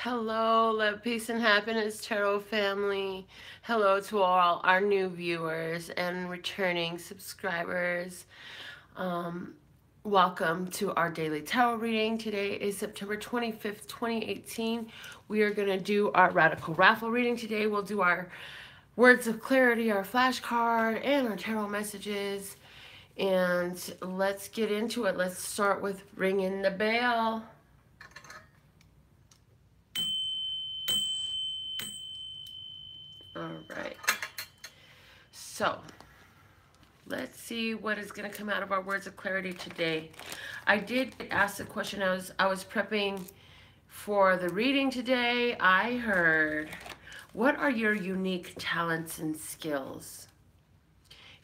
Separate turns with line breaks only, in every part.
Hello, love, peace, and happiness, tarot family. Hello to all our new viewers and returning subscribers. Um, Welcome to our daily tarot reading. Today is September 25th, 2018. We are going to do our radical raffle reading today. We'll do our words of clarity, our flashcard, and our tarot messages. And let's get into it. Let's start with ringing the bell. All right. So, let's see what is going to come out of our words of clarity today. I did ask the question. I was prepping for the reading today. I heard, what are your unique talents and skills?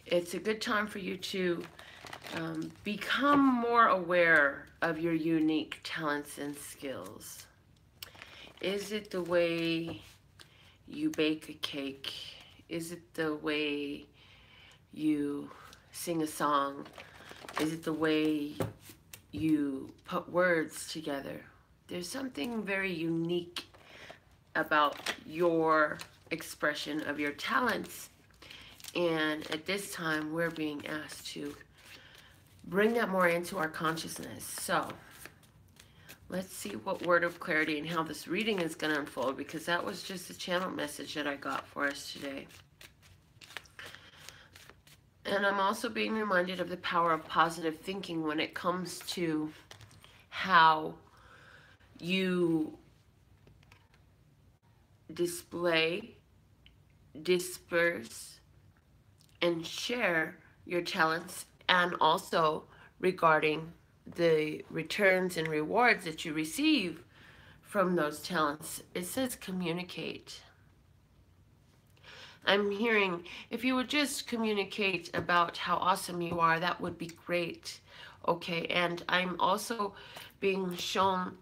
It's a good time for you to become more aware of your unique talents and skills. Is it the way you bake a cake? Is it the way you sing a song? Is it the way you put words together? There's something very unique about your expression of your talents, and at this time we're being asked to bring that more into our consciousness. So let's see what word of clarity and how this reading is going to unfold, because that was just a channel message that I got for us today. And I'm also being reminded of the power of positive thinking when it comes to how you display, disperse, and share your talents, and also regarding the returns and rewards that you receive from those talents. It says communicate. I'm hearing, if you would just communicate about how awesome you are, that would be great. Okay, and I'm also being shown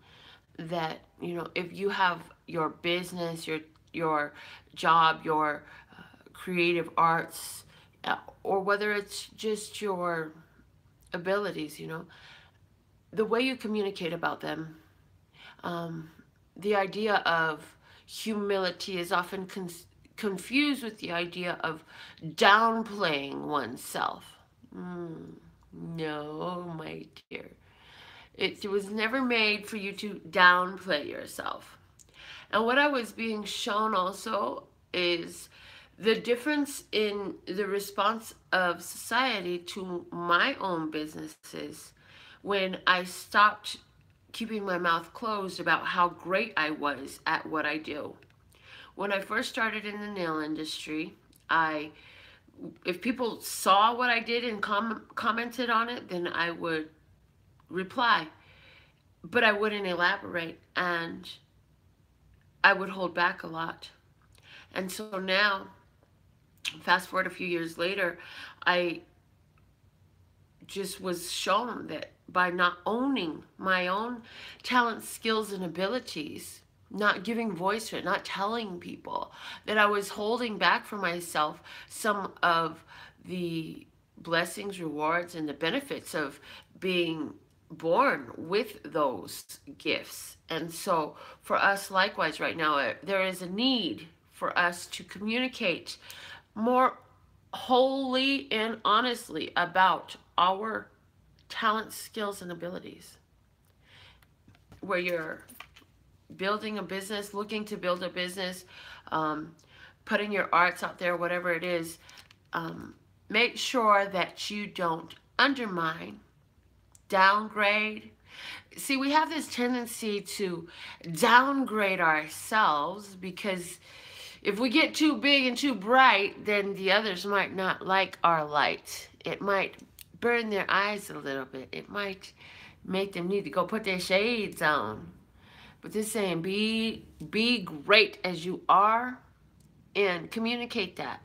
that, you know, if you have your business, your job, your creative arts, or whether it's just your abilities, you know, the way you communicate about them, the idea of humility is often confused with the idea of downplaying oneself. No, my dear. It was never made for you to downplay yourself. And what I was being shown also is the difference in the response of society to my own businesses when I stopped keeping my mouth closed about how great I was at what I do. When I first started in the nail industry, if people saw what I did and commented on it, then I would reply, but I wouldn't elaborate, and I would hold back a lot. And so now, fast forward a few years later, I just was shown that by not owning my own talents, skills, and abilities, not giving voice to it, not telling people, that I was holding back for myself some of the blessings, rewards, and the benefits of being born with those gifts. And so for us, likewise, right now, there is a need for us to communicate more wholly and honestly about our talents, skills, and abilities. Where you're building a business, looking to build a business, putting your arts out there, whatever it is, make sure that you don't undermine, downgrade. See, we have this tendency to downgrade ourselves, because if we get too big and too bright, then the others might not like our light. It might burn their eyes a little bit. It might make them need to go put their shades on. But this saying, be great as you are, and communicate that.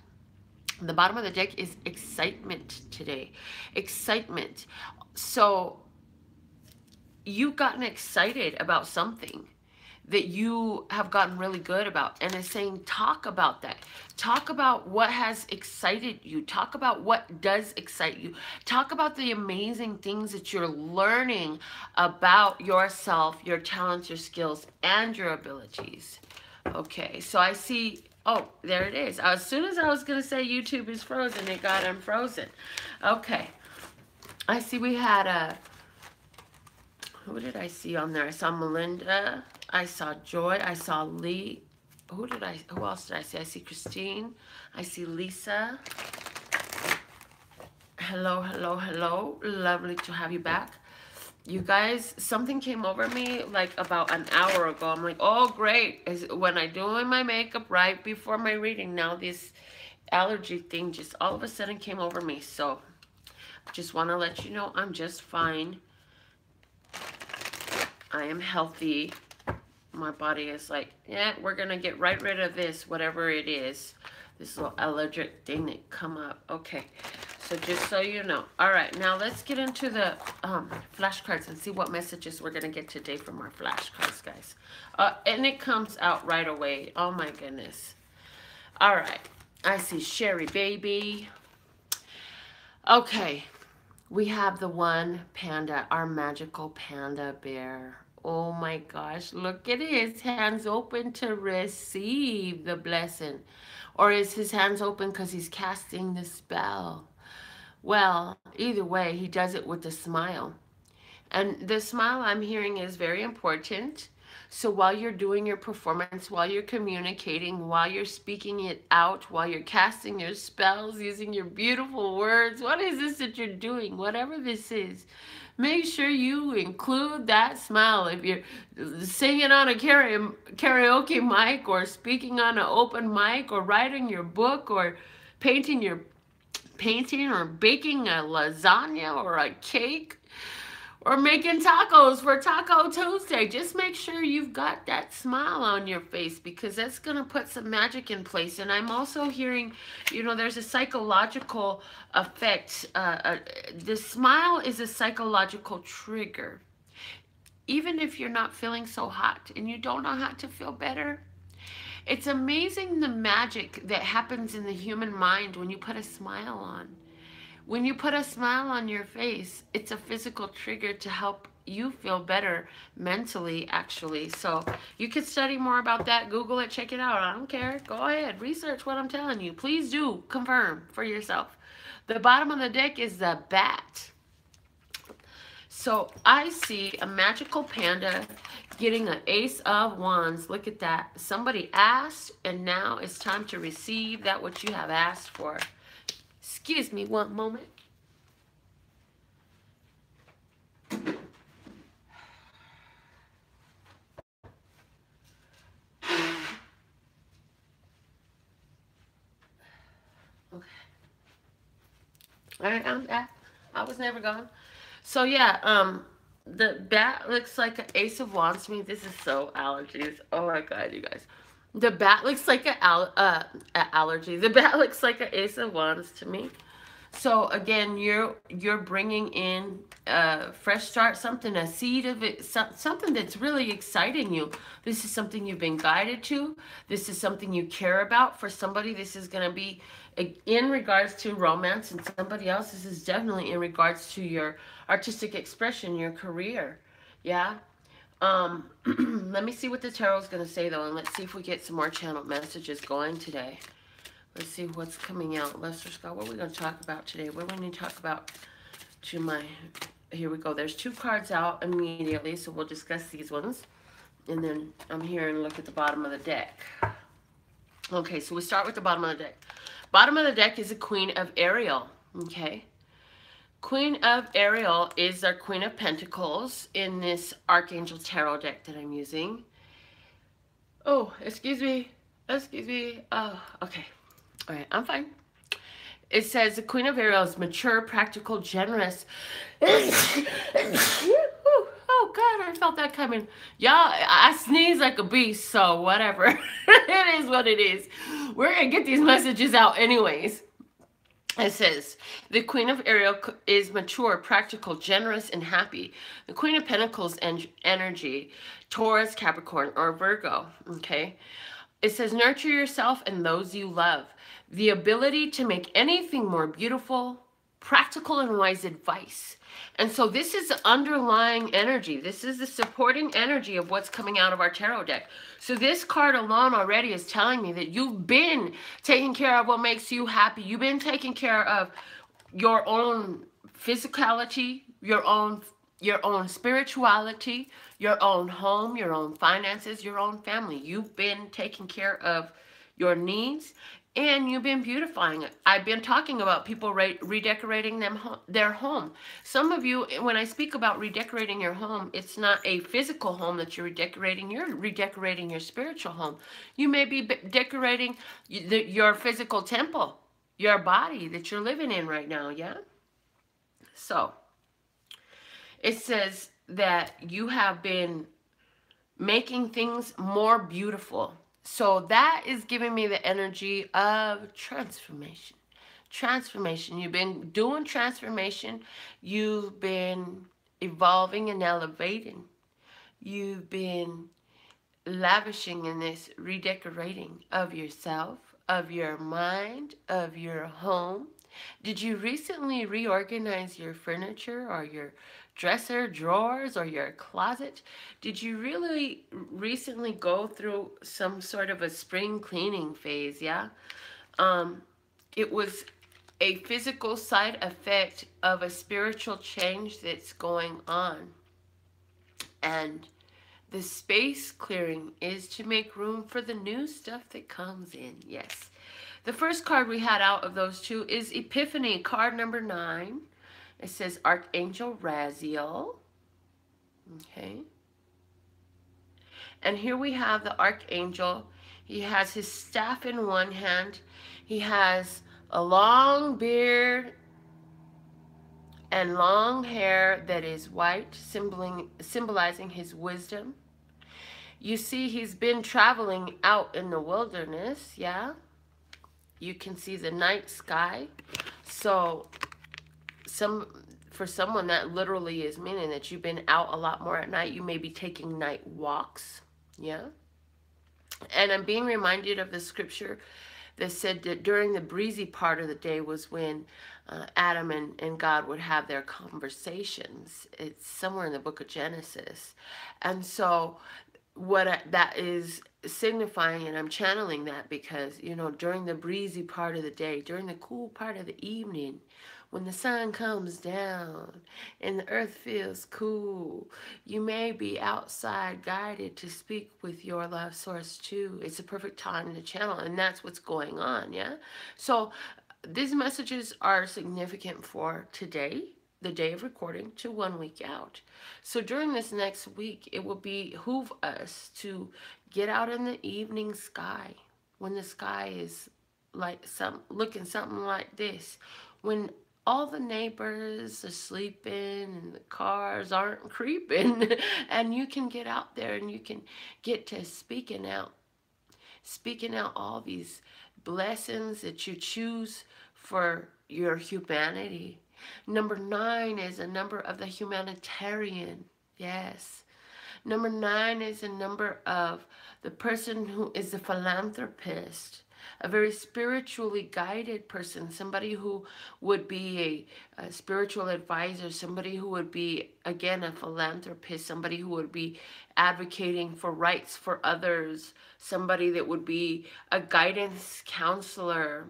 The bottom of the deck is excitement today. Excitement. So you've gotten excited about something that you have gotten really good about, and is saying talk about that. Talk about what has excited you. Talk about what does excite you. Talk about the amazing things that you're learning about yourself, your talents, your skills, and your abilities. Okay, so I see, oh, there it is. As soon as I was going to say YouTube is frozen, it got unfrozen. Okay, I see we had a, who did I see on there? I saw Melinda, I saw Joy, I saw Lee. Who else did I see? I see Christine, I see Lisa. Hello, hello, hello. Lovely to have you back. You guys, something came over me like about an hour ago. I'm like, oh, great. When I'm doing my makeup right before my reading, now this allergy thing just all of a sudden came over me. So just want to let you know I'm just fine. I am healthy. My body is like, yeah, we're going to get right rid of this, whatever it is. This little allergic thing that come up. Okay. So just so you know. All right, now let's get into the flashcards and see what messages we're going to get today from our flashcards, guys. And it comes out right away. Oh, my goodness. All right. I see Sherry Baby. Okay. We have the one panda, our magical panda bear. Oh, my gosh. Look at his hands open to receive the blessing. Or is his hands open because he's casting the spell? Well, either way, he does it with a smile. And the smile I'm hearing is very important. So while you're doing your performance, while you're communicating, while you're speaking it out, while you're casting your spells, using your beautiful words, what is this that you're doing? Whatever this is, make sure you include that smile. If you're singing on a karaoke mic, or speaking on an open mic, or writing your book, or painting, or baking a lasagna or a cake, or making tacos for Taco Tuesday, just make sure you've got that smile on your face, because that's going to put some magic in place. And I'm also hearing, you know, there's a psychological effect. The smile is a psychological trigger. Even if you're not feeling so hot and you don't know how to feel better, it's amazing the magic that happens in the human mind when you put a smile on. When you put a smile on your face, it's a physical trigger to help you feel better mentally, actually. So you can study more about that. Google it, check it out. I don't care. Go ahead. Research what I'm telling you. Please do confirm for yourself. The bottom of the deck is the bat. So I see a magical panda getting an ace of wands. Look at that. Somebody asked, and now it's time to receive that what you have asked for. Excuse me one moment. Okay. All right, I'm back. I was never gone. So yeah, the bat looks like an ace of wands to me. This is so allergies. Oh my god, you guys. The bat looks like an allergy. The bat looks like an ace of wands to me. So again, you're bringing in a fresh start, something, a seed of it, something that's really exciting you. This is something you've been guided to. This is something you care about. For somebody, this is going to be in regards to romance, and somebody else, this is definitely in regards to your artistic expression, your career. Yeah. Let me see what the tarot is going to say, though, and let's see if we get some more channeled messages going today. Let's see what's coming out. Lester Scott, what are we going to talk about today? What do we need to talk about to my... Here we go. There's two cards out immediately, so we'll discuss these ones. And then I'm here and look at the bottom of the deck. Okay, so we start with the bottom of the deck. Bottom of the deck is a Queen of Ariel. Okay. Queen of Ariel is our Queen of Pentacles in this Archangel Tarot deck that I'm using. Oh, excuse me. Excuse me. Oh, okay. All right, I'm fine. It says the Queen of Ariel is mature, practical, generous. Oh, God, I felt that coming. Y'all, I sneeze like a beast, so whatever. It is what it is. We're going to get these messages out anyways. It says, the Queen of Ariel is mature, practical, generous, and happy. The Queen of Pentacles energy, Taurus, Capricorn, or Virgo. Okay. It says, nurture yourself and those you love. The ability to make anything more beautiful, practical, and wise advice. And so this is the underlying energy. This is the supporting energy of what's coming out of our tarot deck. So this card alone already is telling me that you've been taking care of what makes you happy. You've been taking care of your own physicality, your own spirituality, your own home, your own finances, your own family. You've been taking care of your needs, and you've been beautifying it. I've been talking about people redecorating their home. Some of you, when I speak about redecorating your home, it's not a physical home that you're redecorating. You're redecorating your spiritual home. You may be decorating your physical temple, your body that you're living in right now, yeah? So, it says that you have been making things more beautiful. So that is giving me the energy of transformation. Transformation. You've been doing transformation. You've been evolving and elevating. You've been lavishing in this redecorating of yourself, of your mind, of your home. Did you recently reorganize your furniture or your dresser, drawers, or your closet? Did you really recently go through some sort of a spring cleaning phase, yeah? It was a physical side effect of a spiritual change that's going on. And the space clearing is to make room for the new stuff that comes in, yes. The first card we had out of those two is Epiphany, card number 9. It says Archangel Raziel. Okay. And here we have the Archangel. He has his staff in one hand. He has a long beard and long hair that is white, symbolizing his wisdom. You see he's been traveling out in the wilderness, yeah? You can see the night sky. So for someone, that literally is meaning that you've been out a lot more at night. You may be taking night walks. Yeah. And I'm being reminded of the scripture that said that during the breezy part of the day was when Adam and God would have their conversations. It's somewhere in the book of Genesis. And so that is signifying, and I'm channeling that because, you know, during the breezy part of the day, during the cool part of the evening, when the sun comes down and the earth feels cool, you may be outside guided to speak with your love source too. It's a perfect time to channel, and that's what's going on, yeah? So these messages are significant for today, the day of recording, to 1 week out. So during this next week, it will behoove us to get out in the evening sky, when the sky is like looking something like this, when all the neighbors are sleeping and the cars aren't creeping, and you can get out there and you can get to speaking out all these blessings that you choose for your humanity. Number 9 is a number of the humanitarian. Yes. Number 9 is a number of the person who is a philanthropist, a very spiritually guided person, somebody who would be a spiritual advisor, somebody who would be, again, a philanthropist, somebody who would be advocating for rights for others, somebody that would be a guidance counselor.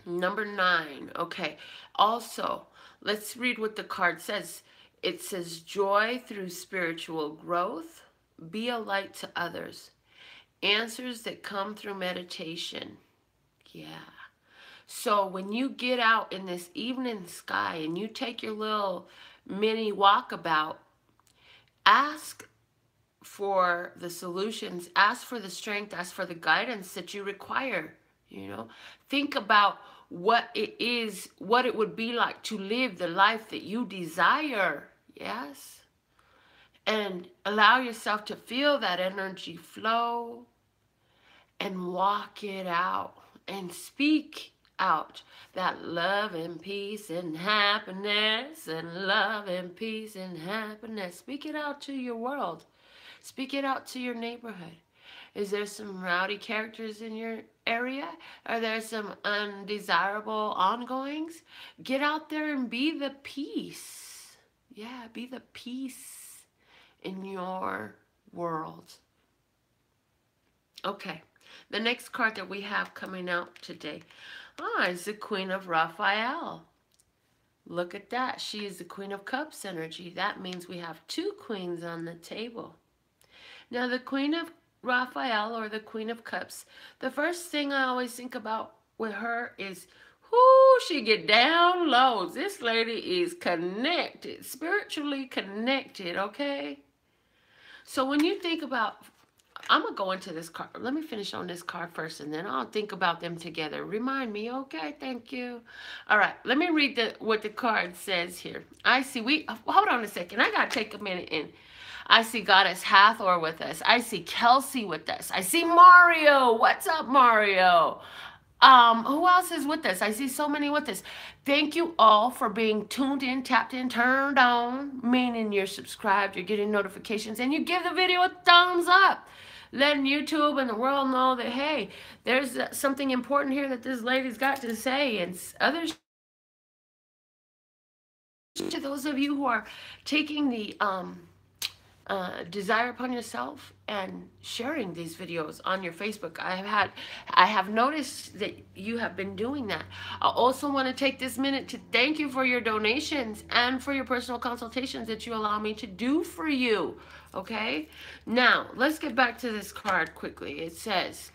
Number 9, okay. Also, let's read what the card says. It says, joy through spiritual growth, be a light to others. Answers that come through meditation. Yeah. So when you get out in this evening sky and you take your little mini walkabout, ask for the solutions, ask for the strength, ask for the guidance that you require. You know, think about what it would be like to live the life that you desire. Yes. And allow yourself to feel that energy flow and walk it out and speak out that love and peace and happiness, and love and peace and happiness. Speak it out to your world. Speak it out to your neighborhood. Is there some rowdy characters in your area? Are there some undesirable ongoings? Get out there and be the peace. Yeah, be the peace in your world. Okay, the next card that we have coming out today is the Queen of Raphael. Look at that. She is the Queen of Cups energy. That means we have two queens on the table. Now, the Queen of Raphael, or the Queen of Cups, the first thing I always think about with her is, whoo, she get down low. This lady is connected, spiritually connected, okay? So when you think about, I'm going to go into this card. Let me finish on this card first, and then I'll think about them together. Remind me, okay? Thank you. All right, let me read what the card says here. I see, hold on a second. I got to take a minute in. I see Goddess Hathor with us. I see Kelsey with us. I see Mario. What's up, Mario? Who else is with us? I see so many with us. Thank you all for being tuned in, tapped in, turned on, meaning you're subscribed, you're getting notifications, and you give the video a thumbs up, letting YouTube and the world know that, hey, there's something important here that this lady's got to say, and others. To those of you who are taking the desire upon yourself and sharing these videos on your Facebook. I have noticed that you have been doing that. I also want to take this minute to thank you for your donations and for your personal consultations that you allow me to do for you. Okay? Now, let's get back to this card quickly. It says,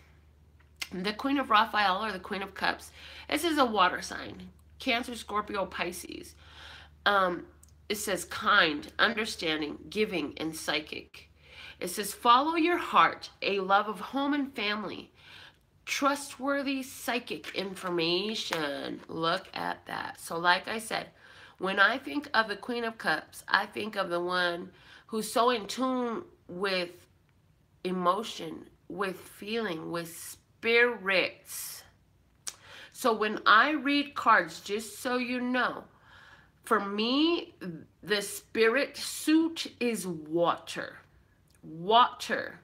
the Queen of Raphael, or the Queen of Cups. This is a water sign. Cancer, Scorpio, Pisces. It says kind, understanding, giving, and psychic. It says follow your heart, a love of home and family, trustworthy psychic information. Look at that. So like I said, when I think of the Queen of Cups, I think of the one who's so in tune with emotion, with feeling, with spirits. So when I read cards, just so you know, for me, the spirit suit is water. Water.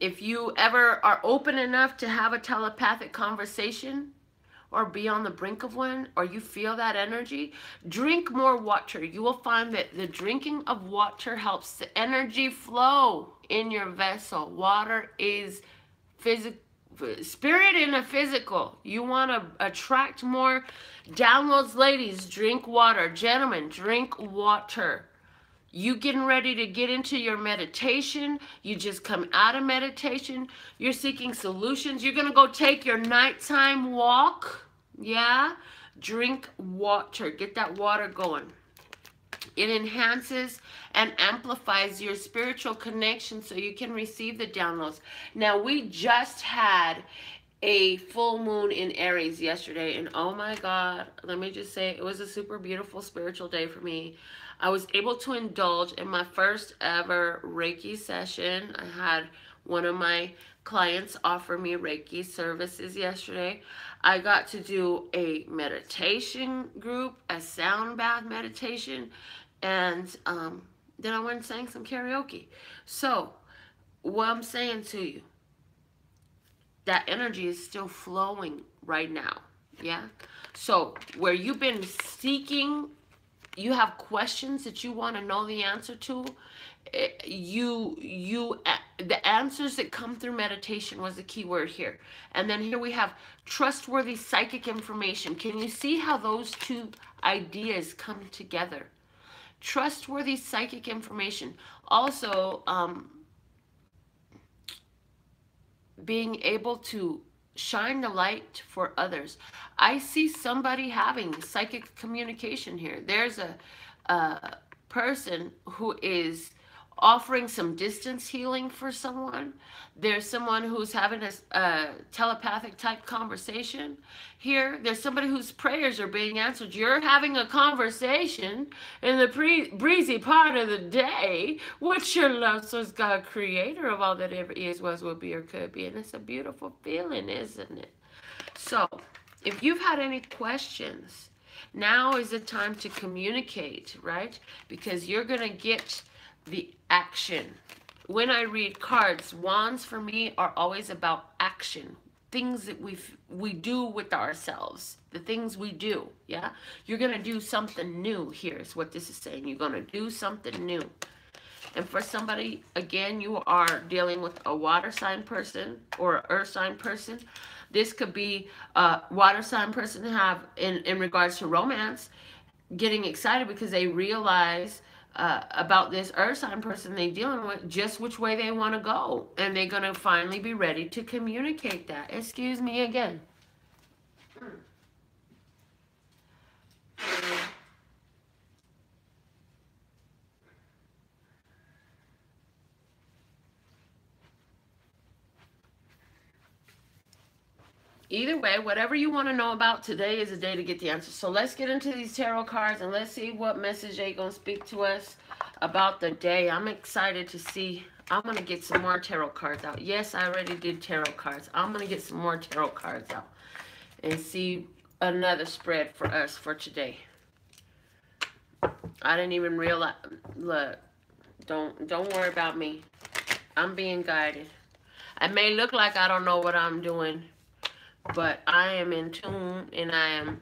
If you ever are open enough to have a telepathic conversation or be on the brink of one, or you feel that energy, drink more water. You will find that the drinking of water helps the energy flow in your vessel. Water is physical. Spirit in a physical. You want to attract more downloads. Ladies, drink water. Gentlemen, drink water. You getting ready to get into your meditation. You just come out of meditation. You're seeking solutions. You're going to go take your nighttime walk. Yeah? Drink water. Get that water going. It enhances and amplifies your spiritual connection so you can receive the downloads. Now, we just had a full moon in Aries yesterday, and oh my God, let me just say, it was a super beautiful spiritual day for me. I was able to indulge in my first ever Reiki session. I had one of my clients offer me Reiki services yesterday. I got to do a meditation group, a sound bath meditation, and then I went and sang some karaoke. So, what I'm saying to you, that energy is still flowing right now, yeah? So, where you've been seeking, you have questions that you want to know the answer to, the answers that come through meditation was the key word here. And then here we have trustworthy psychic information. Can you see how those two ideas come together? Trustworthy psychic information. Also, being able to shine the light for others. I see somebody having psychic communication here. There's a person who is offering some distance healing for someone. There's someone who's having a telepathic type conversation here. There's somebody whose prayers are being answered. You're having a conversation in the breezy part of the day with your love source, God, creator of all that ever is, was, will be, or could be. And it's a beautiful feeling, isn't it? So, if you've had any questions, now is the time to communicate, right? Because you're going to get the action. When I read cards, wands for me are always about action. Things that we do with ourselves. The things we do, yeah? You're going to do something new here is what this is saying. You're going to do something new. And for somebody, again, you are dealing with a water sign person or an earth sign person. This could be a water sign person have, in regards to romance, getting excited because they realize about this earth sign person they're dealing with, just which way they want to go. And they're going to finally be ready to communicate that. Excuse me again. Either way, whatever you want to know about, today is the day to get the answer. So let's get into these tarot cards and let's see what message they're going to speak to us about the day. I'm excited to see. I'm going to get some more tarot cards out. Yes, I already did tarot cards. I'm going to get some more tarot cards out and see another spread for us for today. I didn't even realize. Look, don't worry about me. I'm being guided. I may look like I don't know what I'm doing, but I am in tune and I am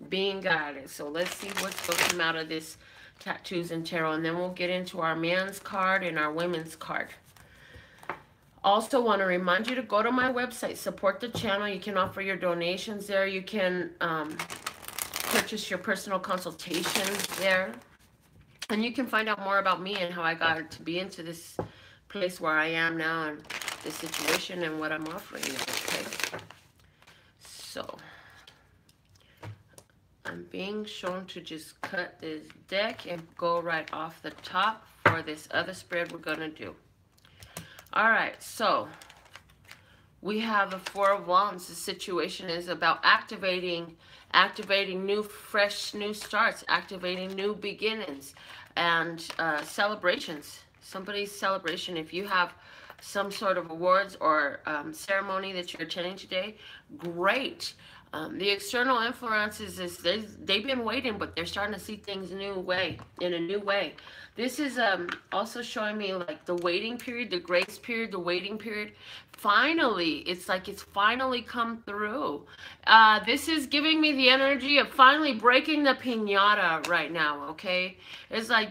being guided. So let's see what's going to come out of this tattoos and tarot, and then we'll get into our men's card and our women's card. Also want to remind you to go to my website, support the channel. You can offer your donations there. You can purchase your personal consultations there. And you can find out more about me and how I got to be into this place where I am now and the situation and what I'm offering you, okay? So, I'm being shown to just cut this deck and go right off the top for this other spread we're going to do. Alright, so we have the Four of Wands. The situation is about activating new, fresh, new starts, activating new beginnings, and celebrations. Somebody's celebration. If you have some sort of awards or ceremony that you're attending today, great. The external influences is they've been waiting, but they're starting to see things in a new way. This is also showing me like the waiting period, the grace period, the waiting period. Finally, it's like it's finally come through. This is giving me the energy of finally breaking the piñata right now, okay? It's like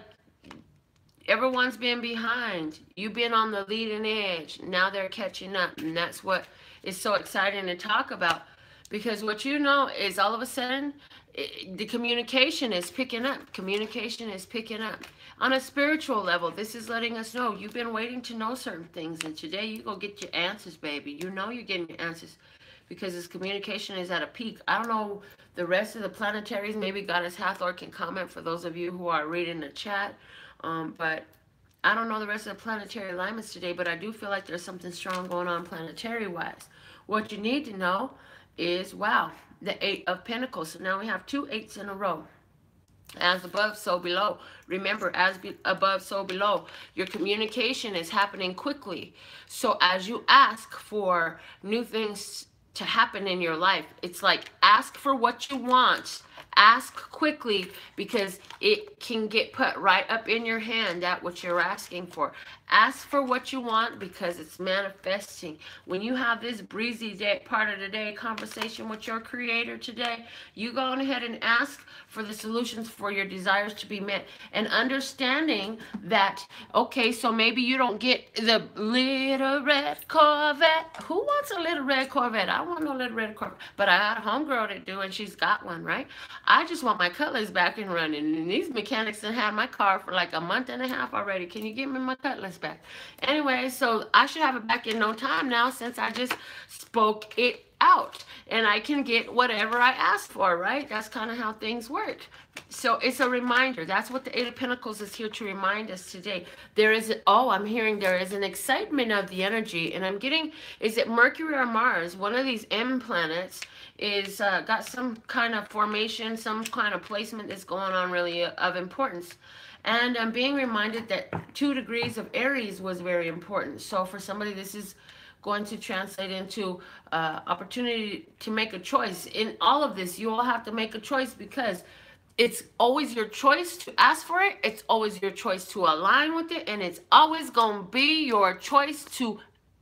everyone's been behind. You've been on the leading edge. Now they're catching up, and that's what is so exciting to talk about. Because what you know is all of a sudden, the communication is picking up. Communication is picking up. On a spiritual level, this is letting us know you've been waiting to know certain things. And today you go get your answers, baby. You know you're getting your answers. Because this communication is at a peak. I don't know the rest of the planetaries. Maybe Goddess Hathor can comment for those of you who are reading the chat. But I don't know the rest of the planetary alignments today. But I do feel like there's something strong going on planetary-wise. What you need to know is, wow, the Eight of Pentacles. So now we have two eights in a row. As above, so below. Remember, as above, so below. Your communication is happening quickly. So as you ask for new things to happen in your life, it's like ask for what you want. Ask quickly, because it can get put right up in your hand, that what you're asking for. Ask for what you want, because it's manifesting. When you have this breezy day, part of the day conversation with your creator today, you go on ahead and ask for the solutions for your desires to be met. And understanding that, okay, so maybe you don't get the little red Corvette. Who wants a little red Corvette? I want no little red Corvette. But I got a homegirl that do, and she's got one, right? I just want my cutlass back and running. And these mechanics have had my car for like a month and a half already. Can you give me my cutlass back? Anyway, so I should have it back in no time now, since I just spoke it out. And I can get whatever I ask for, right? That's kind of how things work. So it's a reminder. That's what the Eight of Pentacles is here to remind us today. There is, I'm hearing there is an excitement of the energy. And I'm getting, is it Mercury or Mars? One of these M planets is got some kind of formation, some kind of placement that's going on really of importance. And I'm being reminded that 2 degrees of Aries was very important. So for somebody, this is going to translate into opportunity to make a choice. In all of this, you all have to make a choice, because it's always your choice to ask for it. It's always your choice to align with it. And it's always going to be your choice to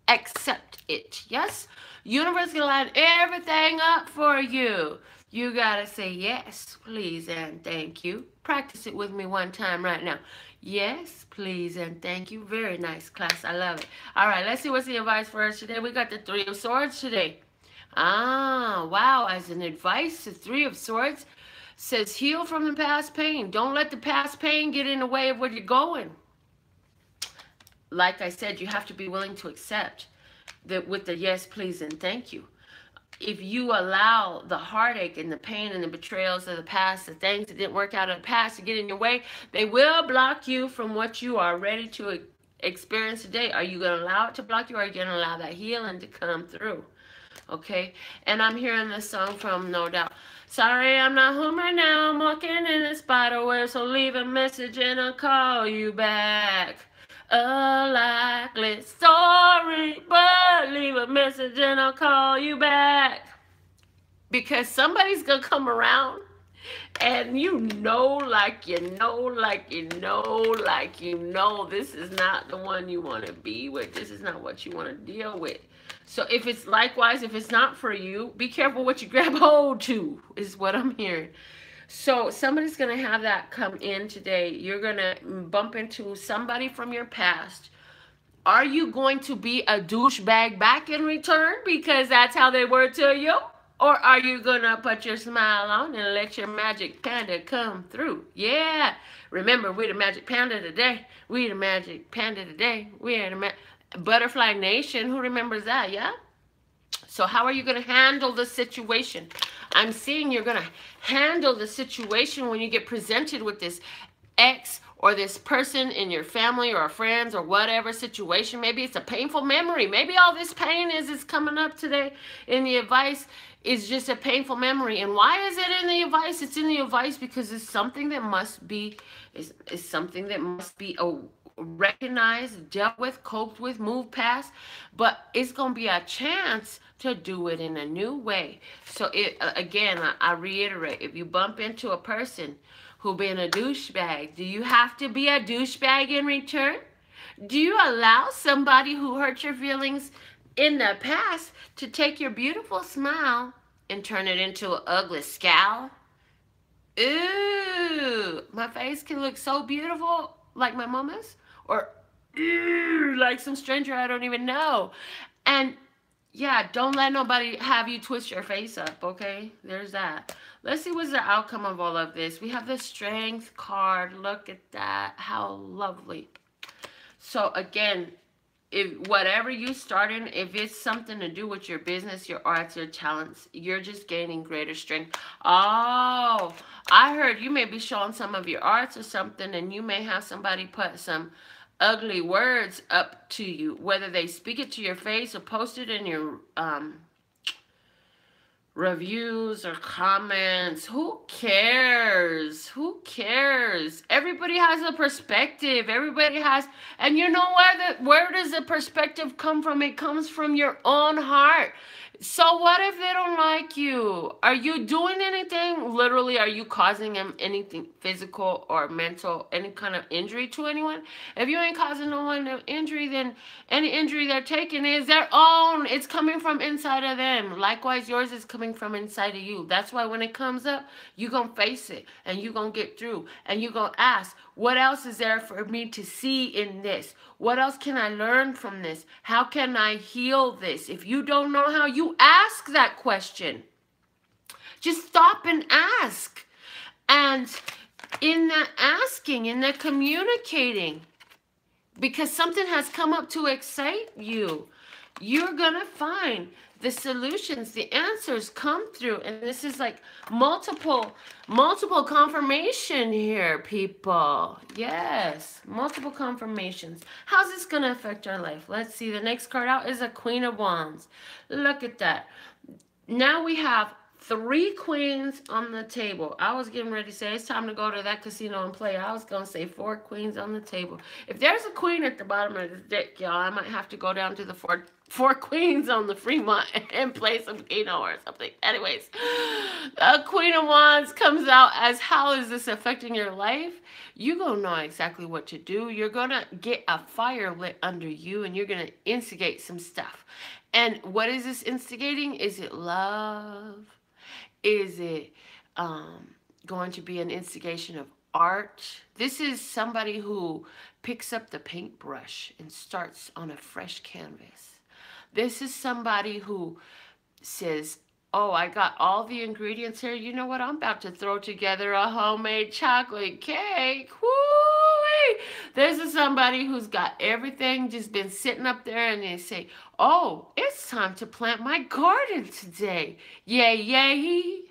accept it. Yes? Universe can line everything up for you. You got to say yes, please, and thank you. Practice it with me one time right now. Yes, please, and thank you. Very nice class. I love it. All right, let's see what's the advice for us today. We got the Three of Swords today. Ah, wow. As an advice, the Three of Swords says heal from the past pain. Don't let the past pain get in the way of where you're going. Like I said, you have to be willing to accept that with the yes, please, and thank you. If you allow the heartache and the pain and the betrayals of the past, the things that didn't work out in the past to get in your way, they will block you from what you are ready to experience today. Are you going to allow it to block you, or are you going to allow that healing to come through? Okay? And I'm hearing this song from No Doubt. Sorry, I'm not home right now. I'm walking in a spider web, so leave a message and I'll call you back. A likely story, but leave a message and I'll call you back. Because somebody's going to come around, and you know, like you know, this is not the one you want to be with. This is not what you want to deal with. So if it's likewise, if it's not for you, be careful what you grab hold to, is what I'm hearing. So somebody's going to have that come in today. You're going to bump into somebody from your past. Are you going to be a douchebag back in return because that's how they were to you? Or are you going to put your smile on and let your magic panda come through? Yeah. Remember, we're the magic panda today. We're the magic panda today. We're the Butterfly Nation. Who remembers that? Yeah? So how are you going to handle the situation? I'm seeing you're going to handle the situation when you get presented with this ex or this person in your family or friends or whatever situation. Maybe it's a painful memory. Maybe all this pain is coming up today in the advice is just a painful memory. And why is it in the advice? It's in the advice because it's something that must be recognized, dealt with, coped with, moved past, but it's going to be a chance to do it in a new way. So again, I reiterate, if you bump into a person who been a douchebag, do you have to be a douchebag in return? Do you allow somebody who hurt your feelings in the past to take your beautiful smile and turn it into an ugly scowl? Ooh, my face can look so beautiful like my mama's, or like some stranger I don't even know. And yeah, don't let nobody have you twist your face up, okay? There's that. Let's see what's the outcome of all of this. We have the Strength card. Look at that. How lovely. So again, if whatever you start in, if it's something to do with your business, your arts, your talents, you're just gaining greater strength. Oh, I heard you may be showing some of your arts or something, and you may have somebody put some ugly words up to you, whether they speak it to your face or post it in your reviews or comments. Who cares? Who cares? Everybody has a perspective. Everybody has, and you know where does the perspective come from? It comes from your own heart. So what if they don't like you? Are you doing anything? Literally, are you causing them anything physical or mental, any kind of injury to anyone? If you ain't causing no one no injury, then any injury they're taking is their own. It's coming from inside of them. Likewise, yours is coming from inside of you. That's why when it comes up, you're going to face it and you're going to get through and you're going to ask, what else is there for me to see in this? What else can I learn from this? How can I heal this? If you don't know how, you ask that question. Just stop and ask. And in that asking, in that communicating, because something has come up to excite you, you're going to find the solutions, the answers come through. And this is like multiple confirmation here, people. Yes, multiple confirmations. How's this going to affect our life? Let's see. The next card out is a Queen of Wands. Look at that. Now we have 3 queens on the table. I was getting ready to say it's time to go to that casino and play. I was going to say 4 queens on the table. If there's a queen at the bottom of the deck, y'all, I might have to go down to the four queens on the Fremont and play some Keno or something. Anyways, the Queen of Wands comes out as how is this affecting your life? You're going to know exactly what to do. You're going to get a fire lit under you, and you're going to instigate some stuff. And what is this instigating? Is it love? Is it going to be an instigation of art? This is somebody who picks up the paintbrush and starts on a fresh canvas. This is somebody who says, oh, I got all the ingredients here. You know what? I'm about to throw together a homemade chocolate cake. Woo-wee! This is somebody who's got everything just been sitting up there, and they say, oh, it's time to plant my garden today. Yay, yay.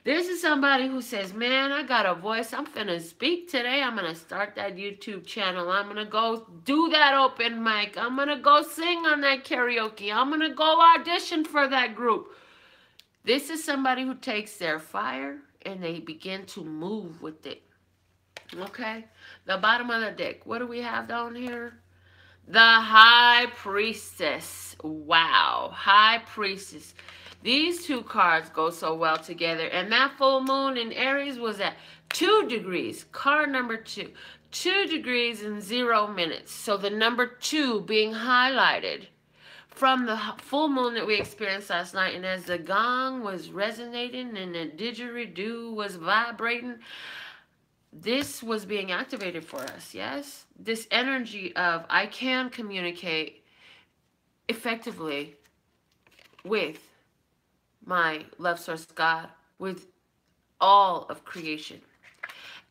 This is somebody who says, man, I got a voice. I'm finna speak today. I'm going to start that YouTube channel. I'm going to go do that open mic. I'm going to go sing on that karaoke. I'm going to go audition for that group. This is somebody who takes their fire and they begin to move with it. Okay? The bottom of the deck. What do we have down here? The High Priestess. Wow. High Priestess. These 2 cards go so well together. And that full moon in Aries was at 2 degrees. Card number 2. 2 degrees and 0 minutes. So the number 2 being highlighted from the full moon that we experienced last night. And as the gong was resonating and the didgeridoo was vibrating, this was being activated for us, yes? This energy of I can communicate effectively with my love source God, with all of creation.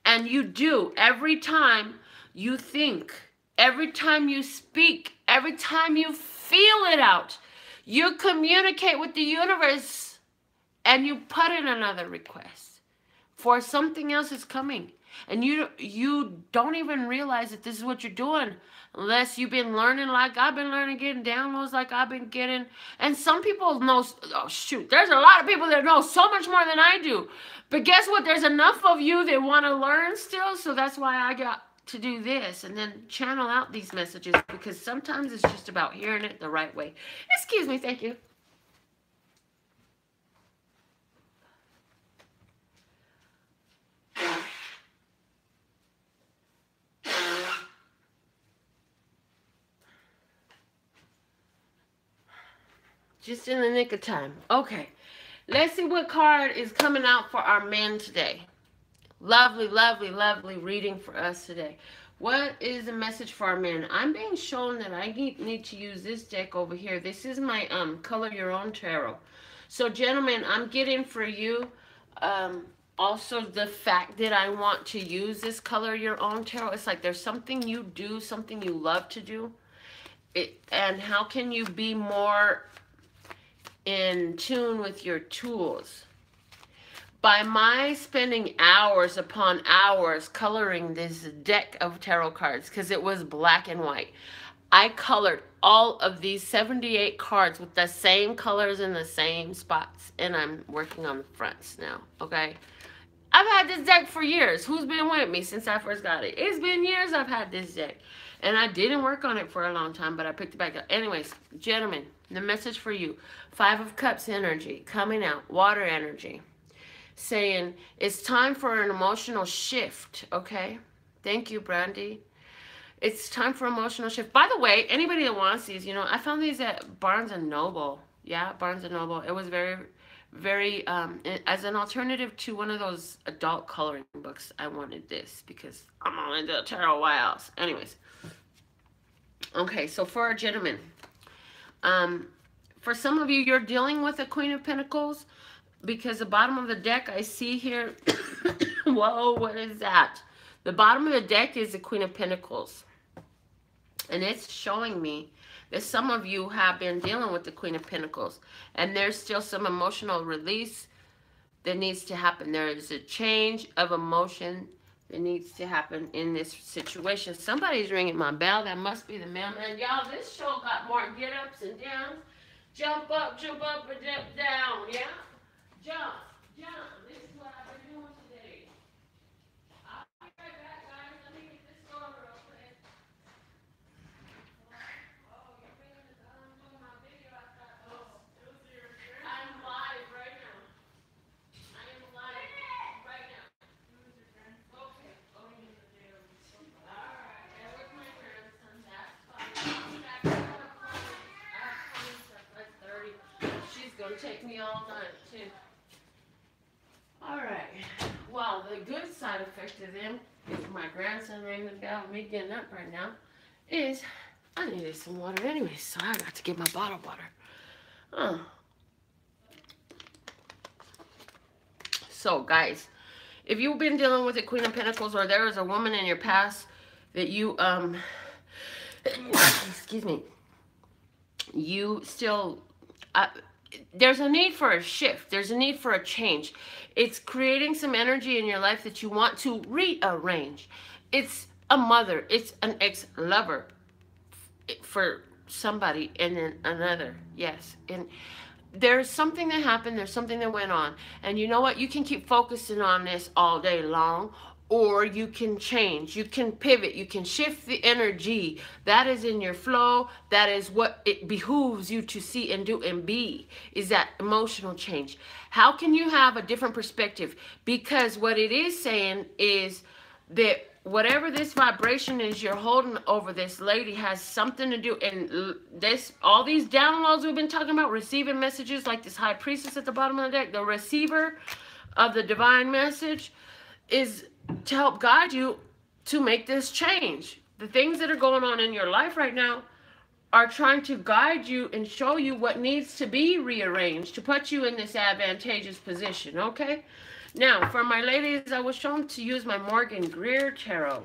And you do every time you think, every time you speak, every time you feel it out, you communicate with the universe and you put in another request for something else is coming. And you don't even realize that this is what you're doing unless you've been learning like I've been learning, getting downloads like I've been getting. And some people know, oh shoot, there's a lot of people that know so much more than I do. But guess what? There's enough of you that want to learn still. So that's why I got to do this and then channel out these messages, because sometimes it's just about hearing it the right way. Excuse me, thank you. Just in the nick of time. Okay. Let's see what card is coming out for our men today. Lovely, lovely, lovely reading for us today. What is the message for our men? I'm being shown that I need to use this deck over here. This is my Color Your Own Tarot. So, gentlemen, I'm getting for you also the fact that I want to use this Color Your Own Tarot. It's like there's something you do, something you love to do. And how can you be more in tune with your tools? By my spending hours upon hours coloring this deck of tarot cards, because it was black and white. I colored all of these 78 cards with the same colors in the same spots. And I'm working on the fronts now, okay? I've had this deck for years. Who's been with me since I first got it? It's been years I've had this deck. And I didn't work on it for a long time, but I picked it back up. Anyways, gentlemen, the message for you. 5 of Cups energy coming out. Water energy. Saying it's time for an emotional shift, okay? Thank you, Brandy. It's time for emotional shift. By the way, anybody that wants these, you know, I found these at Barnes & Noble. Yeah, Barnes & Noble. It was very, very, as an alternative to one of those adult coloring books, I wanted this because I'm all into tarot. Why else? Anyways. Okay, so for our gentlemen, for some of you, you're dealing with a Queen of Pentacles, because the bottom of the deck I see here, whoa, what is that? The bottom of the deck is the Queen of Pentacles. And it's showing me that some of you have been dealing with the Queen of Pentacles. And there's still some emotional release that needs to happen. There is a change of emotion that needs to happen in this situation. Somebody's ringing my bell. That must be the mailman. Y'all, this show got more get-ups and downs. Jump up, and jump down, yeah? Jump. Yeah, this is what I've been doing today. I'll be right back, guys. Let me get this going real quick. Oh, you're doing my video. I thought, I'm live right now. I am live right now. Okay. Oh, alright. Yeah, with my grandson. That's fine. I have plans at 5:30. She's gonna take me all night too. Alright. Well, the good side effect of them, if my grandson ringing the bell, me getting up right now, is I needed some water anyway, so I got to get my bottled water. So, guys, if you've been dealing with the Queen of Pentacles, or there is a woman in your past that you, excuse me, you still, there's a need for a shift. There's a need for a change. It's creating some energy in your life that you want to rearrange. It's a mother. It's an ex-lover for somebody, and then another. Yes. And there's something that happened. There's something that went on. And you know what? You can keep focusing on this all day long, or you can change. You can pivot. You can shift the energy that is in your flow. That is what it behooves you to see and do and be, is that emotional change. How can you have a different perspective? Because what it is saying is that whatever this vibration is you're holding over this lady has something to do, and this, all these downloads we've been talking about, receiving messages like this high priestess at the bottom of the deck, the receiver of the divine message, is to help guide you to make this change. The things that are going on in your life right now are trying to guide you and show you what needs to be rearranged to put you in this advantageous position, okay? Now, for my ladies, I was shown to use my Morgan Greer Tarot.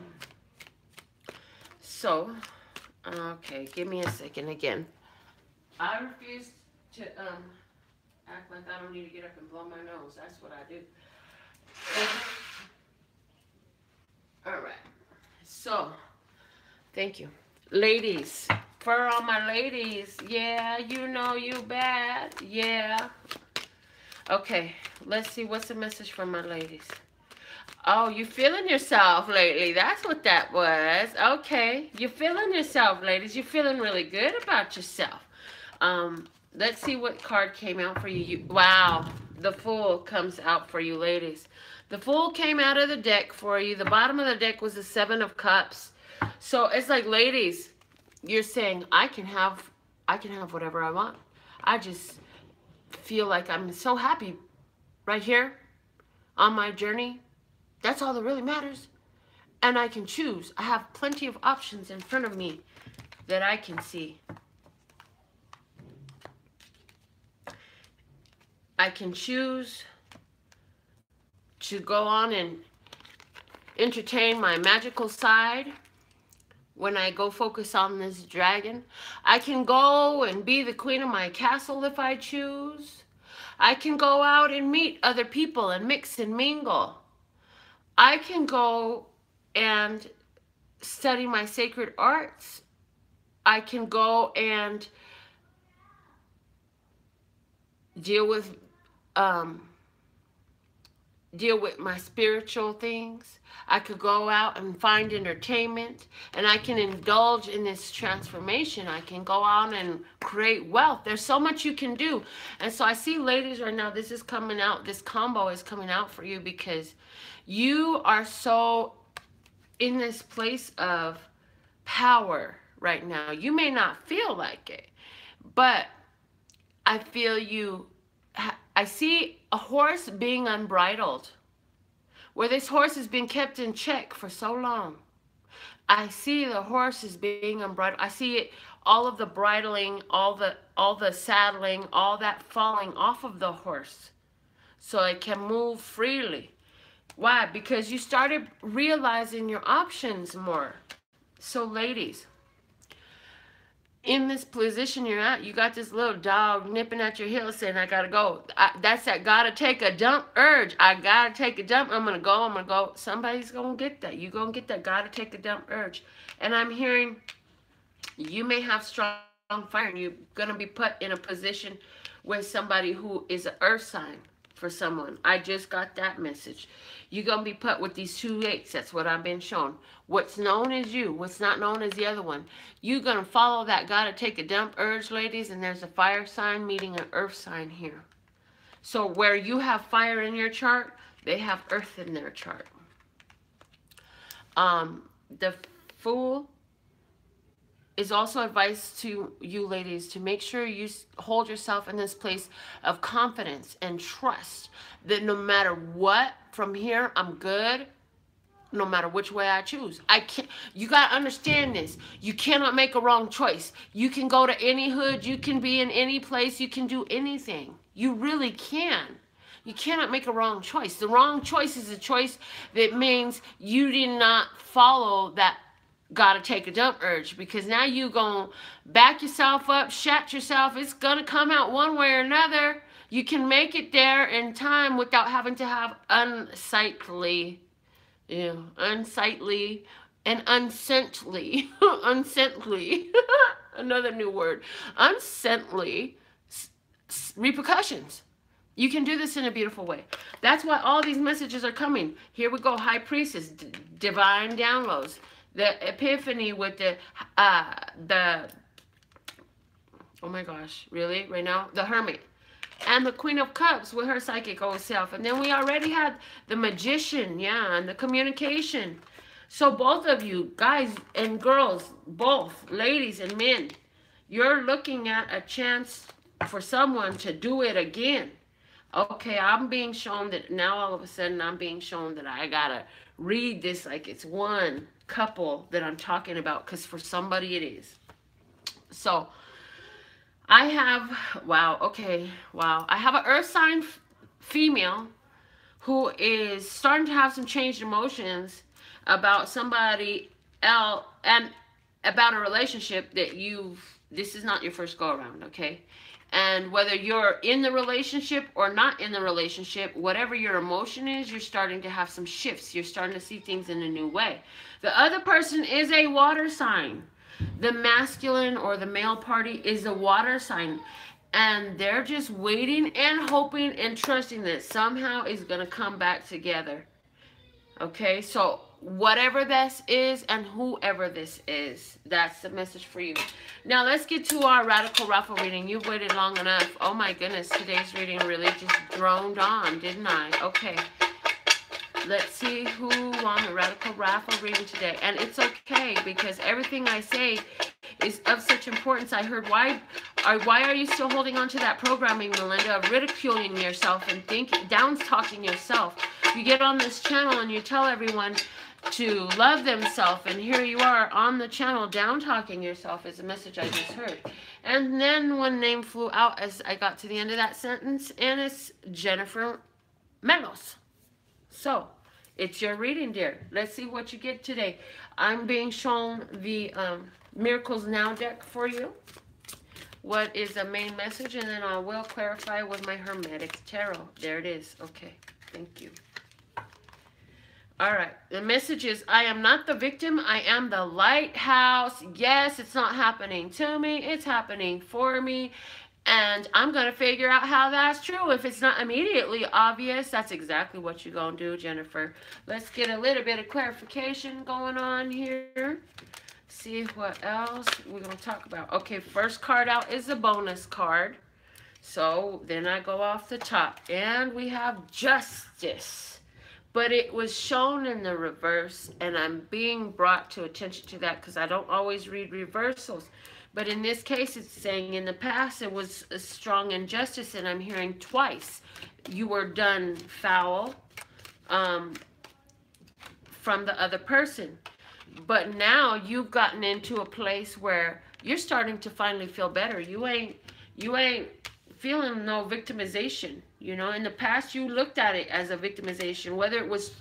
So, okay, give me a second again. I refuse to act like I don't need to get up and blow my nose. That's what I do. All right. So, thank you. Ladies, for all my ladies, yeah, you know you bad. Yeah. Okay, let's see, what's the message from my ladies? Oh, you feeling yourself lately. That's what that was. Okay, you're feeling yourself, ladies. You're feeling really good about yourself. Let's see what card came out for you. Wow, the Fool comes out for you, ladies. The Fool came out of the deck for you. The bottom of the deck was the Seven of Cups. So it's like, ladies, you're saying, I can have whatever I want. I just feel like I'm so happy right here on my journey. That's all that really matters. And I can choose. I have plenty of options in front of me that I can see. I can choose to go on and entertain my magical side when I go focus on this dragon. I can go and be the queen of my castle if I choose. I can go out and meet other people and mix and mingle. I can go and study my sacred arts. I can go and deal with my spiritual things. I could go out and find entertainment, and I can indulge in this transformation. I can go out and create wealth. There's so much you can do. And so I see, ladies, right now, this is coming out. This combo is coming out for you because you are so in this place of power right now. You may not feel like it, but I feel you. I see a horse being unbridled, where this horse has been kept in check for so long. I see the horse is being unbridled. I see it, all of the bridling, all the saddling, all that falling off of the horse so it can move freely. Why? Because you started realizing your options more. So, ladies, in this position you're at, you got this little dog nipping at your heels saying, I gotta go. That's that gotta take a dump urge. I gotta take a dump. I'm gonna go. Somebody's gonna get that. You're gonna get that gotta take a dump urge. And I'm hearing you may have strong fire, and you're gonna be put in a position with somebody who is an earth sign. for someone. I just got that message. You're going to be put with these 2 8s. That's what I've been shown. What's known as you. What's not known as the other one. You're going to follow that gotta take a dump urge, ladies. And there's a fire sign meeting an earth sign here. So where you have fire in your chart, they have earth in their chart. The Fool is also advice to you ladies to make sure you hold yourself in this place of confidence and trust that no matter what, from here, I'm good, no matter which way I choose. You got to understand this. You cannot make a wrong choice. You can go to any hood, you can be in any place, you can do anything. You really can. You cannot make a wrong choice. The wrong choice is a choice that means you did not follow that gotta take a dump urge, because now you gonna back yourself up, shat yourself. It's gonna come out one way or another. You can make it there in time without having to have unsightly and unscently, unscently, another new word, unscently repercussions. You can do this in a beautiful way. That's why all these messages are coming. Here we go, High Priestess, divine downloads. The Epiphany with the oh my gosh, really, right now? The Hermit. And the Queen of Cups with her psychic old self. And then we already had the Magician, yeah, and the communication. So both of you, guys and girls, both, ladies and men, you're looking at a chance for someone to do it again. Okay, I'm being shown that now all of a sudden I'm being shown that I gotta read this like it's one couple that I'm talking about, because for somebody it is. So I have, I have an earth sign female who is starting to have some changed emotions about somebody else and about a relationship that this is not your first go around, okay? And whether you're in the relationship or not in the relationship, whatever your emotion is, you're starting to have some shifts. You're starting to see things in a new way. The other person is a water sign. The masculine or the male party is a water sign. And they're just waiting and hoping and trusting that somehow it's going to come back together. Okay, so whatever this is and whoever this is, that's the message for you. Now let's get to our radical raffle reading. You've waited long enough. Oh my goodness, today's reading really just droned on, didn't I? Okay, let's see who won the radical raffle reading today. And it's okay, because everything I say is of such importance. I heard, why are you still holding on to that programming, Melinda, of ridiculing yourself and down-talking yourself? You get on this channel and you tell everyone to love themselves, and here you are on the channel down-talking yourself is a message I just heard. And then one name flew out as I got to the end of that sentence, and it's Jennifer Melos. So it's your reading, dear. Let's see what you get today. I'm being shown the Miracles Now deck for you. What is the main message? And then I will clarify with my Hermetic Tarot. There it is. Okay. Thank you. All right. The message is, I am not the victim. I am the lighthouse. Yes, it's not happening to me. It's happening for me. And I'm going to figure out how that's true. If it's not immediately obvious, that's exactly what you're going to do, Jennifer. Let's get a little bit of clarification going on here. See what else we're going to talk about. Okay, first card out is a bonus card. So then I go off the top. And we have Justice. But it was shown in the reverse. And I'm being brought to attention to that because I don't always read reversals. But in this case, it's saying in the past it was a strong injustice, and I'm hearing twice. You were done foul from the other person. But now you've gotten into a place where you're starting to finally feel better. You ain't feeling no victimization. You know, in the past you looked at it as a victimization, whether it was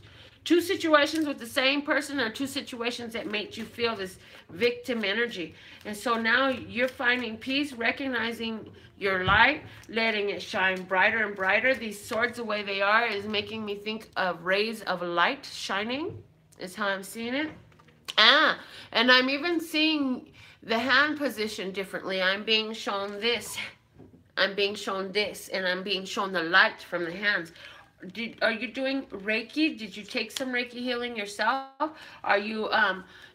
two situations with the same person or two situations that made you feel this victim energy. And so now you're finding peace, recognizing your light, letting it shine brighter and brighter. These swords, the way they are, is making me think of rays of light shining, is how I'm seeing it. And I'm even seeing the hand position differently. I'm being shown this I'm being shown this, and I'm being shown the light from the hands. Are you doing Reiki? Did you take some Reiki healing yourself? Are you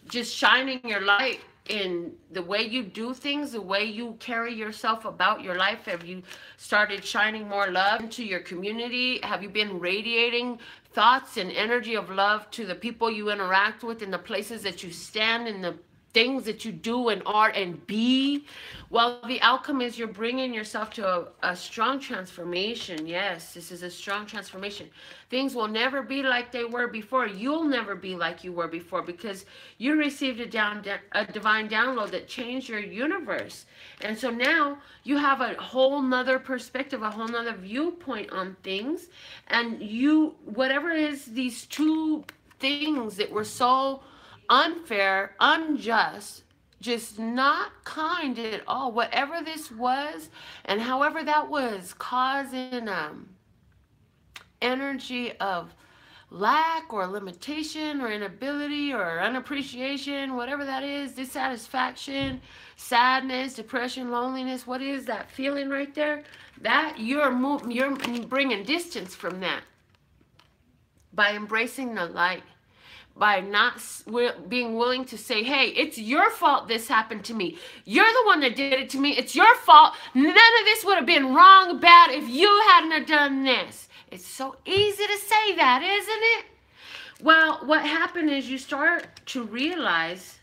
just shining your light in the way you do things, the way you carry yourself about your life? Have you started shining more love into your community? Have you been radiating thoughts and energy of love to the people you interact with, in the places that you stand, in the things that you do and are and be? Well, the outcome is you're bringing yourself to a strong transformation. Yes, this is a strong transformation. Things will never be like they were before. You'll never be like you were before, because you received a divine download that changed your universe. And so now you have a whole nother perspective, a whole nother viewpoint on things. And you, whatever is these two things that were so unfair, unjust, just not kind at all, whatever this was, and however that was causing energy of lack or limitation or inability or unappreciation, whatever that is, dissatisfaction, sadness, depression, loneliness, what is that feeling right there? That you're bringing distance from that by embracing the light, by not being willing to say, hey, it's your fault this happened to me. You're the one that did it to me. It's your fault. None of this would have been wrong, bad, if you hadn't have done this. It's so easy to say that, isn't it? Well, what happened is you start to realize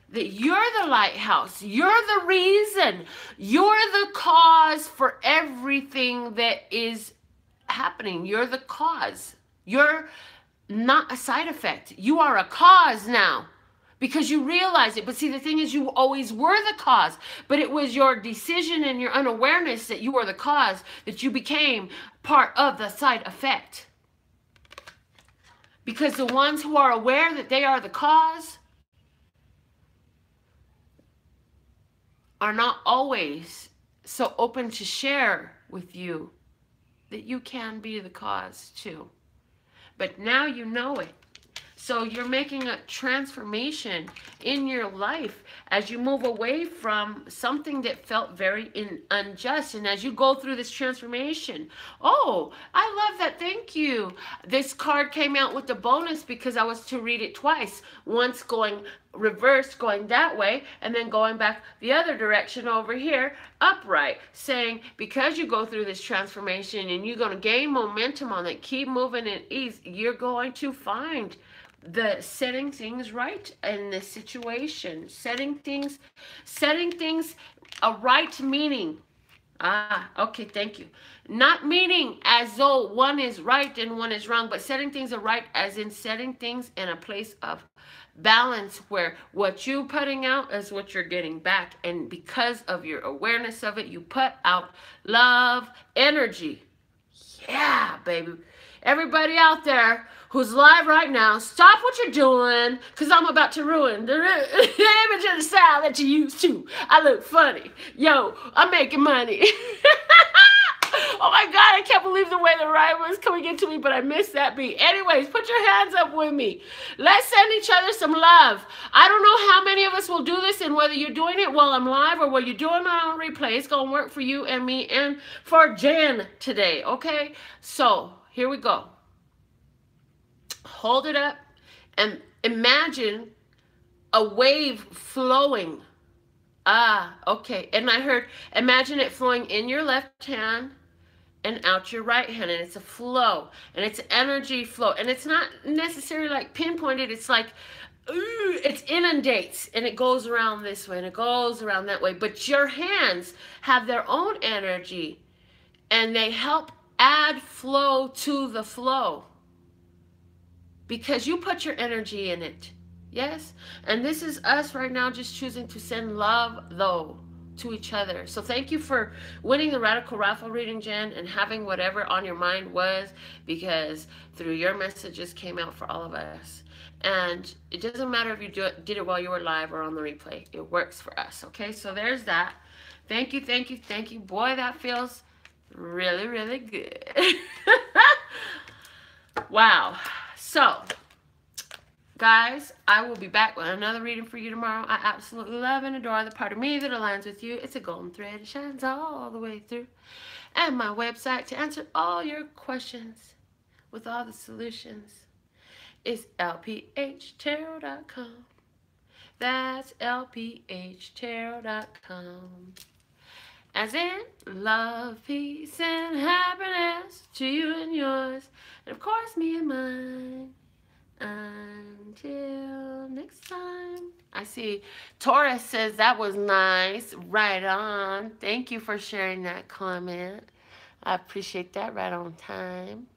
that you're the lighthouse. You're the reason. You're the cause for everything that is happening. You're the cause. You're not a side effect. You are a cause now, because you realize it. But see, the thing is, you always were the cause, but it was your decision and your unawareness that you were the cause, that you became part of the side effect. Because the ones who are aware that they are the cause are not always so open to share with you that you can be the cause too. But now you know it. So you're making a transformation in your life as you move away from something that felt very unjust. And as you go through this transformation, oh, I love that. Thank you. This card came out with the bonus because I was to read it twice. Once going reverse, going that way, and then going back the other direction over here, upright, saying because you go through this transformation and you're going to gain momentum on it, keep moving at ease, you're going to find the setting things right in this situation, setting things a right meaning. Okay, thank you. Not meaning as though one is right and one is wrong, but setting things right as in setting things in a place of balance where what you're putting out is what you're getting back. And because of your awareness of it, you put out love energy. Yeah, baby. Everybody out there who's live right now, stop what you're doing, because I'm about to ruin the image and the style that you used to. I look funny. Yo, I'm making money. Oh my God, I can't believe the way the rhyme was coming into me, but I missed that beat. Anyways, put your hands up with me. Let's send each other some love. I don't know how many of us will do this, and whether you're doing it while I'm live or whether you're doing it on replay, it's going to work for you and me and for Jan today, okay? So, here we go. Hold it up and imagine a wave flowing. Okay. And I heard, imagine it flowing in your left hand and out your right hand. And it's a flow. And it's energy flow. And it's not necessarily like pinpointed. It's like, it inundates. And it goes around this way. And it goes around that way. But your hands have their own energy. And they help add flow to the flow. Because you put your energy in it. Yes? And this is us right now just choosing to send love, though, to each other. So thank you for winning the Radical Raffle reading, Jen, and having whatever on your mind was, because through your messages came out for all of us. And it doesn't matter if you did it while you were live or on the replay. It works for us, okay? So there's that. Thank you, thank you, thank you. Boy, that feels really, really good. Wow. So, Guys, I will be back with another reading for you tomorrow. I absolutely love and adore the part of me that aligns with you. It's a golden thread. It shines all the way through. And my website to answer all your questions with all the solutions is LPHtarot.com. That's LPHtarot.com. As in, love, peace, and happiness to you and yours, and of course, me and mine. Until next time. I see Taurus says that was nice. Right on. Thank you for sharing that comment. I appreciate that. Right on time.